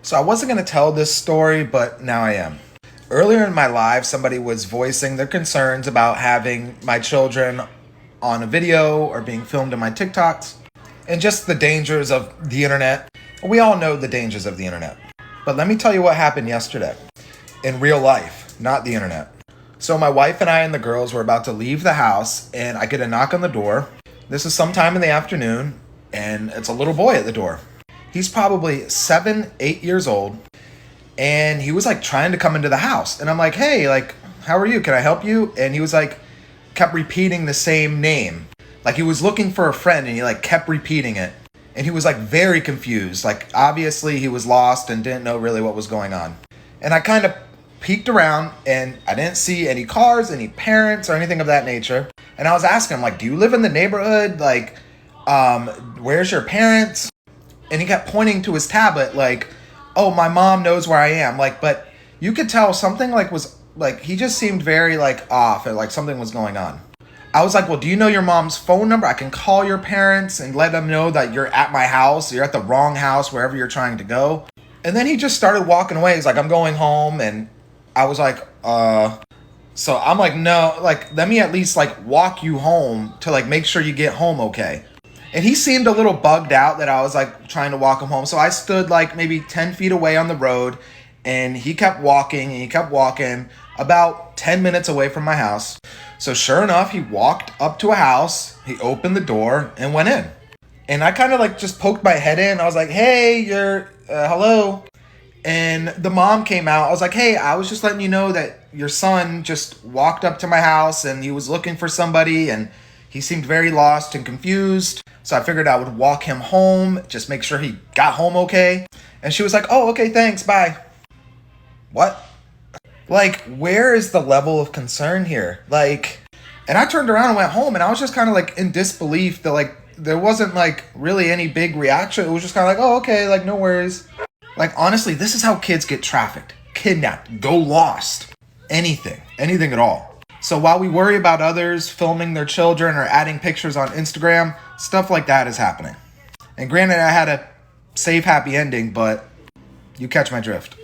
So I wasn't going to tell this story, but now I am. Earlier in my life, somebody was voicing their concerns about having my children on a video or being filmed in my TikToks and just the dangers of the internet. We all know the dangers of the internet. But let me tell you what happened yesterday in real life, not the internet. So my wife and I and the girls were about to leave the house and I get a knock on the door. This is sometime in the afternoon and it's a little boy at the door. He's probably 7, 8 years old, and he was like trying to come into the house. And I'm like, hey, like, how are you? Can I help you? And he was like, kept repeating the same name. Like he was looking for a friend and he like kept repeating it. And he was like very confused. Like obviously he was lost and didn't know really what was going on. And I kind of peeked around and I didn't see any cars, any parents or anything of that nature. And I was asking him like, do you live in the neighborhood? Like, where's your parents? And he kept pointing to his tablet like, oh, my mom knows where I am. Like, but you could tell something like was like, he just seemed very like off and like something was going on. I was like, well, do you know your mom's phone number? I can call your parents and let them know that you're at my house. You're at the wrong house, wherever you're trying to go. And then he just started walking away. He's like, I'm going home. And I was like, so I'm like, no, like, let me at least like walk you home to like make sure you get home okay. And he seemed a little bugged out that I was like trying to walk him home. So I stood like maybe 10 feet away on the road and he kept walking and he kept walking about 10 minutes away from my house. So sure enough, he walked up to a house, he opened the door and went in. And I kind of like just poked my head in. I was like, hey, hello. And the mom came out. I was like, hey, I was just letting you know that your son just walked up to my house and he was looking for somebody and he seemed very lost and confused. So I figured I would walk him home, just make sure he got home okay. And she was like, oh, okay, thanks, bye. What? Like, where is the level of concern here? Like, and I turned around and went home and I was just kind of like in disbelief that like, there wasn't like really any big reaction. It was just kind of like, oh, okay, like no worries. Like, honestly, this is how kids get trafficked, kidnapped, go lost, anything at all. So while we worry about others filming their children or adding pictures on Instagram, stuff like that is happening. And granted, I had a safe, happy ending, but you catch my drift.